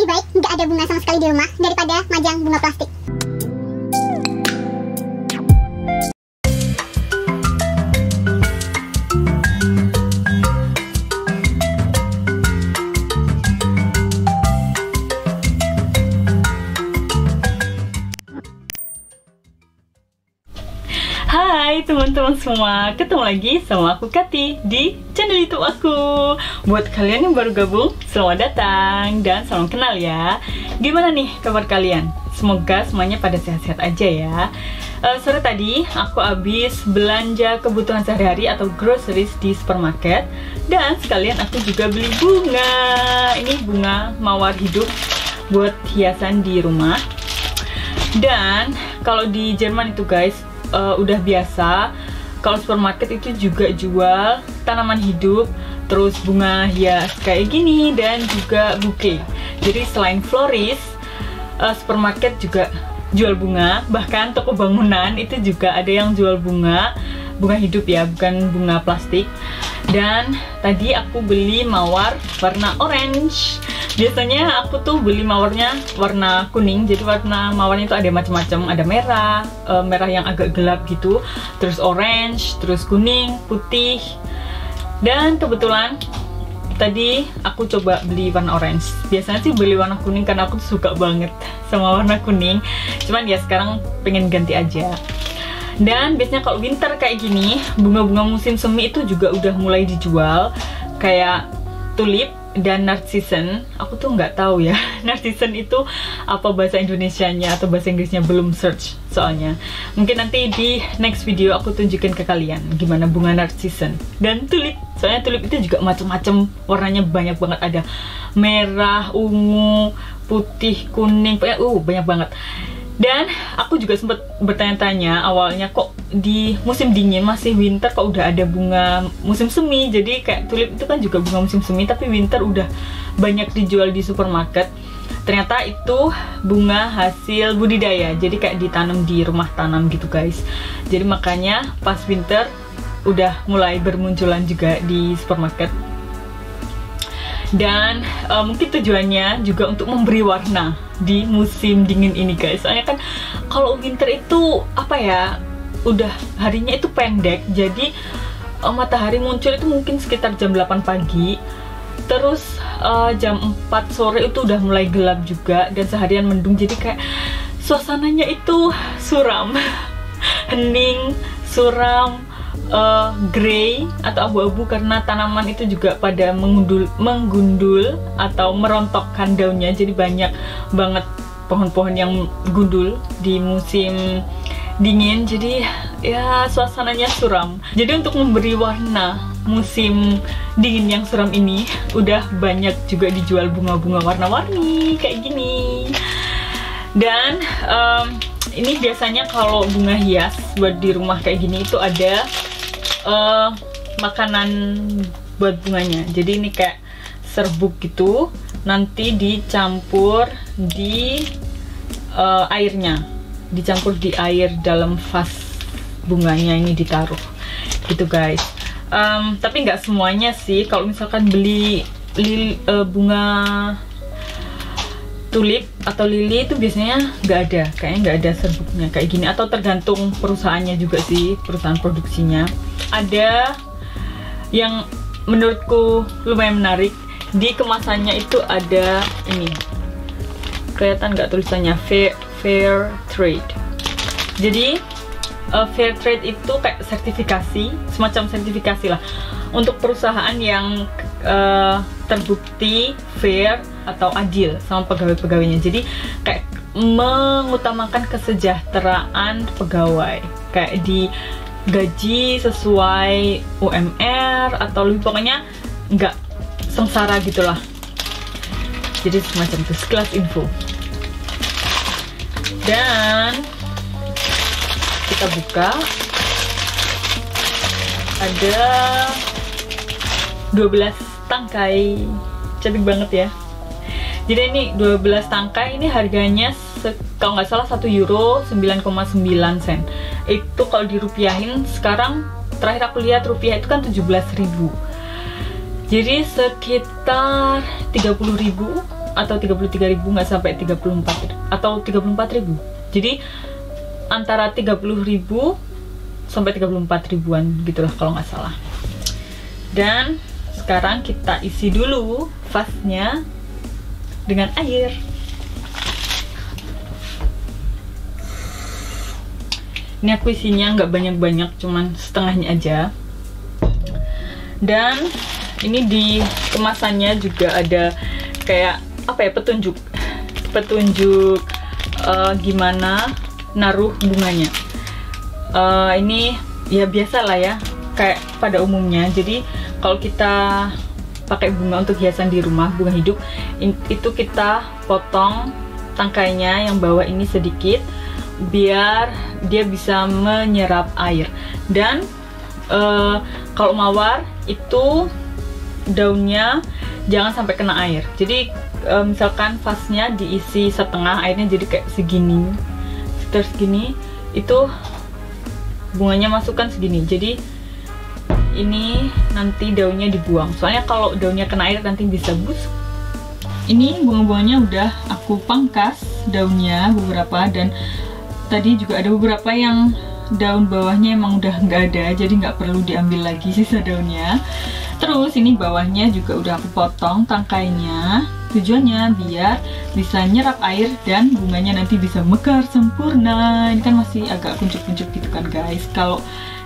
baik nggak ada bunga sama sekali di rumah daripada majang bunga plastik. Hai teman-teman semua, ketemu lagi sama aku Kati di channel YouTube aku. Buat kalian yang baru gabung, selamat datang dan salam kenal ya. Gimana nih kabar kalian? Semoga semuanya pada sehat-sehat aja ya. Sore tadi aku habis belanja kebutuhan sehari-hari atau groceries di supermarket. Dan sekalian aku juga beli bunga. Ini bunga mawar hidup buat hiasan di rumah. Dan kalau di Jerman itu guys, udah biasa kalau supermarket itu juga jual tanaman hidup, terus bunga hias kayak gini, dan juga bouquet. Jadi selain florist, supermarket juga jual bunga. Bahkan toko bangunan itu juga ada yang jual bunga hidup ya, bukan bunga plastik. Dan tadi aku beli mawar warna orange. Biasanya aku tuh beli mawarnya warna kuning, jadi warna mawarnya itu ada macam-macam, ada merah, merah yang agak gelap gitu, terus orange, terus kuning, putih. Dan kebetulan tadi aku coba beli warna orange. Biasanya sih beli warna kuning karena aku suka banget sama warna kuning. Cuman ya sekarang pengen ganti aja. Dan biasanya kalau winter kayak gini, bunga-bunga musim semi itu juga udah mulai dijual, kayak tulip dan narcison. Aku tuh nggak tahu ya narcison itu apa bahasa Indonesianya atau bahasa Inggrisnya, belum search soalnya. Mungkin nanti di next video aku tunjukin ke kalian gimana bunga narcison dan tulip. Soalnya tulip itu juga macam-macam, warnanya banyak banget, ada merah, ungu, putih, kuning, pokoknya banyak banget. Dan aku juga sempat bertanya-tanya awalnya, kok di musim dingin masih winter kok udah ada bunga musim semi. Jadi kayak tulip itu kan juga bunga musim semi, tapi winter udah banyak dijual di supermarket. Ternyata itu bunga hasil budidaya, jadi kayak ditanam di rumah tanam gitu guys. Jadi makanya pas winter udah mulai bermunculan juga di supermarket. Dan mungkin tujuannya juga untuk memberi warna di musim dingin ini guys. Soalnya kan kalau winter itu apa ya, udah harinya itu pendek, jadi matahari muncul itu mungkin sekitar jam 8 pagi, terus jam 4 sore itu udah mulai gelap juga, dan seharian mendung, jadi kayak suasananya itu suram hening, suram, grey atau abu-abu, karena tanaman itu juga pada menggundul atau merontokkan daunnya. Jadi banyak banget pohon-pohon yang gundul di musim dingin, jadi ya suasananya suram. Jadi untuk memberi warna musim dingin yang suram ini, udah banyak juga dijual bunga-bunga warna-warni kayak gini. Dan ini biasanya kalau bunga hias buat di rumah kayak gini itu ada makanan buat bunganya. Jadi ini kayak serbuk gitu, nanti dicampur di airnya, dicampur di air dalam vas bunganya ini ditaruh gitu guys. Tapi nggak semuanya sih. Kalau misalkan beli bunga tulip atau lili itu biasanya kayaknya nggak ada serbuknya kayak gini, atau tergantung perusahaannya juga sih, perusahaan produksinya. Ada yang menurutku lumayan menarik, di kemasannya itu ada ini, kelihatan nggak tulisannya, fair trade. Jadi fair trade itu kayak sertifikasi, semacam sertifikasi lah untuk perusahaan yang terbukti fair atau adil sama pegawai-pegawainya. Jadi kayak mengutamakan kesejahteraan pegawai, kayak di gaji sesuai UMR atau lebih, pokoknya nggak sengsara gitulah. Jadi semacam itu, sekelas info. Dan kita buka, ada 12 tangkai, cantik banget ya. Jadi ini 12 tangkai, ini harganya kalau nggak salah 1 euro 9,9 sen. Itu kalau dirupiahin sekarang, terakhir aku lihat rupiah itu kan 17.000. Jadi sekitar 30.000 atau 33.000, nggak sampai 34 atau 34.000. Jadi antara 30.000 sampai 34 ribuan gitulah kalau nggak salah. Dan sekarang kita isi dulu vasnya dengan air. Ini aku isinya nggak banyak-banyak, cuman setengahnya aja. Dan ini di kemasannya juga ada kayak apa ya, petunjuk gimana naruh bunganya. Ini ya biasa lah ya, kayak pada umumnya. Jadi kalau kita pakai bunga untuk hiasan di rumah, bunga hidup, itu kita potong tangkainya yang bawah ini sedikit biar dia bisa menyerap air. Dan kalau mawar itu daunnya jangan sampai kena air. Jadi misalkan vasnya diisi setengah, airnya jadi kayak segini, terus gini, itu bunganya masukkan segini. Jadi ini nanti daunnya dibuang, soalnya kalau daunnya kena air nanti bisa busuk. Ini bunga-bunganya udah aku pangkas daunnya beberapa, dan tadi juga ada beberapa yang daun bawahnya emang udah nggak ada, jadi nggak perlu diambil lagi sisa daunnya. Terus ini bawahnya juga udah aku potong tangkainya, tujuannya biar bisa nyerap air dan bunganya nanti bisa mekar sempurna. Ini kan masih agak kuncup-kuncup gitu kan guys. Kalau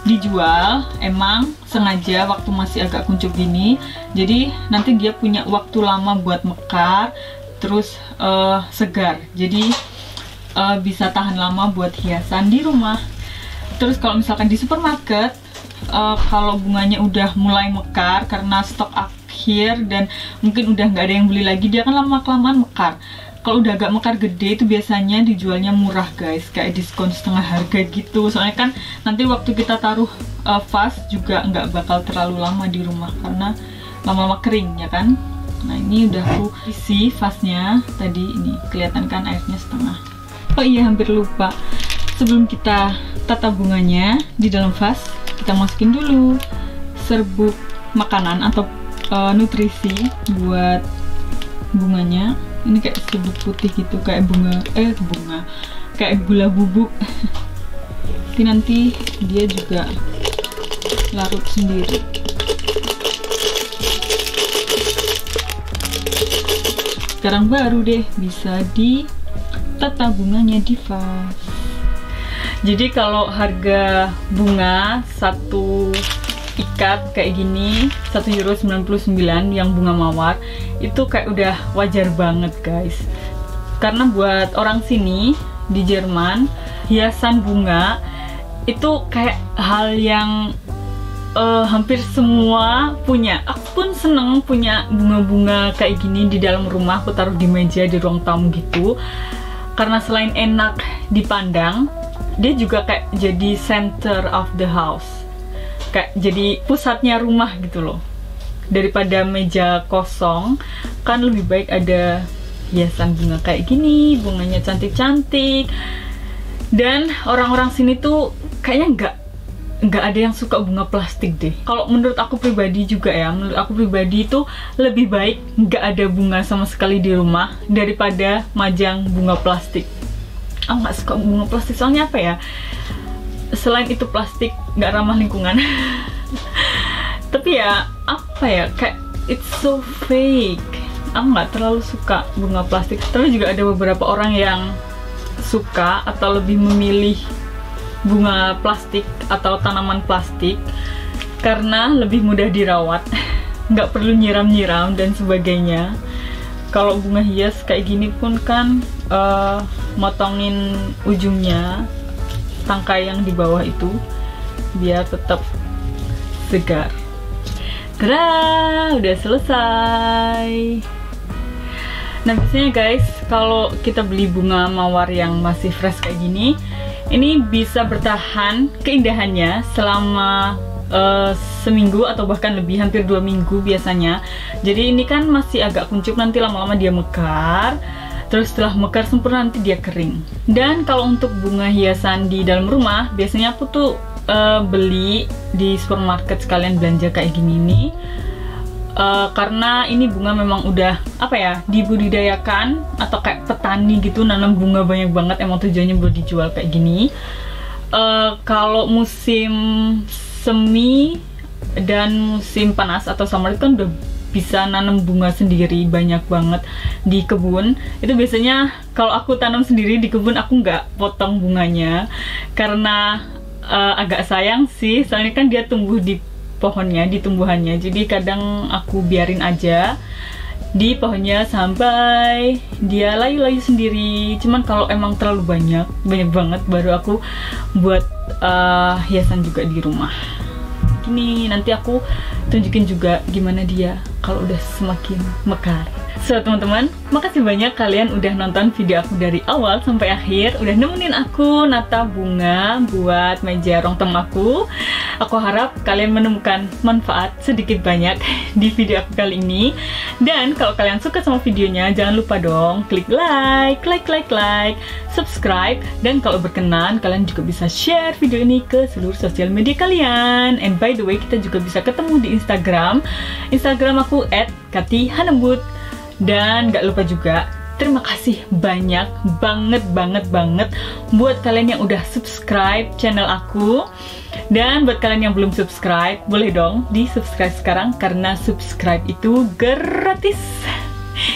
dijual emang sengaja waktu masih agak kuncup gini, jadi nanti dia punya waktu lama buat mekar, terus segar, jadi bisa tahan lama buat hiasan di rumah. Terus kalau misalkan di supermarket, kalau bunganya udah mulai mekar karena stok akhir dan mungkin udah nggak ada yang beli lagi, dia kan lama-kelamaan mekar. Kalau udah agak mekar gede itu biasanya dijualnya murah guys, kayak diskon setengah harga gitu. Soalnya kan nanti waktu kita taruh vas juga nggak bakal terlalu lama di rumah karena lama-lama kering ya kan. Nah ini udah aku isi vasnya tadi, ini kelihatan kan airnya setengah. Oh iya, hampir lupa, sebelum kita tata bunganya di dalam vas, kita masukin dulu serbuk makanan atau nutrisi buat bunganya. Ini kayak serbuk putih gitu, kayak kayak gula bubuk. Tapi nanti dia juga larut sendiri. Sekarang baru deh bisa ditata bunganya di vas. Jadi kalau harga bunga satu ikat kayak gini €1,99 yang bunga mawar, itu kayak udah wajar banget guys. Karena buat orang sini di Jerman, hiasan bunga itu kayak hal yang hampir semua punya. Aku pun seneng punya bunga-bunga kayak gini di dalam rumah. Aku taruh di meja, di ruang tamu gitu, karena selain enak dipandang, dia juga kayak jadi center of the house, kayak jadi pusatnya rumah gitu loh. Daripada meja kosong, kan lebih baik ada hiasan bunga kayak gini, bunganya cantik-cantik. Dan orang-orang sini tuh kayaknya nggak ada yang suka bunga plastik deh. Kalau menurut aku pribadi juga ya, menurut aku pribadi itu lebih baik nggak ada bunga sama sekali di rumah daripada majang bunga plastik. Aku nggak suka bunga plastik, soalnya apa ya, selain itu plastik nggak ramah lingkungan. Tapi ya apa ya, kayak it's so fake. Aku nggak terlalu suka bunga plastik. Tapi juga ada beberapa orang yang suka atau lebih memilih bunga plastik atau tanaman plastik karena lebih mudah dirawat, nggak perlu nyiram-nyiram dan sebagainya. Kalau bunga hias kayak gini pun kan motongin ujungnya, tangkai yang di bawah itu biar tetap segar. Tada, udah selesai. Nah biasanya guys, kalau kita beli bunga mawar yang masih fresh kayak gini, ini bisa bertahan keindahannya selama seminggu atau bahkan lebih, hampir 2 minggu biasanya. Jadi ini kan masih agak kuncup, nanti lama-lama dia mekar. Terus setelah mekar sempurna nanti dia kering. Dan kalau untuk bunga hiasan di dalam rumah, biasanya aku tuh beli di supermarket sekalian belanja kayak gini nih. karena ini bunga memang udah apa ya, dibudidayakan atau kayak petani gitu, nanam bunga banyak banget, emang tujuannya buat dijual kayak gini. Kalau musim semi dan musim panas atau summer itu kan udah bisa nanam bunga sendiri banyak banget di kebun. Itu biasanya kalau aku tanam sendiri di kebun, aku nggak potong bunganya karena agak sayang sih, soalnya kan dia tumbuh di pohonnya, di tumbuhannya. Jadi kadang aku biarin aja di pohonnya sampai dia layu-layu sendiri. Cuman kalau emang terlalu banyak banget, baru aku buat hiasan juga di rumah. Gini, nanti aku tunjukin juga gimana dia kalau udah semakin mekar. So teman-teman, makasih banyak kalian udah nonton video aku dari awal sampai akhir, udah nemenin aku nata bunga buat meja ruang tamu aku. Aku harap kalian menemukan manfaat sedikit banyak di video aku kali ini. Dan kalau kalian suka sama videonya, jangan lupa dong klik like, subscribe, dan kalau berkenan kalian juga bisa share video ini ke seluruh sosial media kalian. And by the way, kita juga bisa ketemu di Instagram aku @katihanembut. Dan gak lupa juga, terima kasih banyak banget buat kalian yang udah subscribe channel aku. Dan buat kalian yang belum subscribe, boleh dong di subscribe sekarang, karena subscribe itu gratis.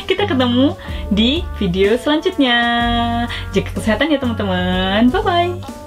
Kita ketemu di video selanjutnya. Jaga kesehatan ya teman-teman. Bye-bye.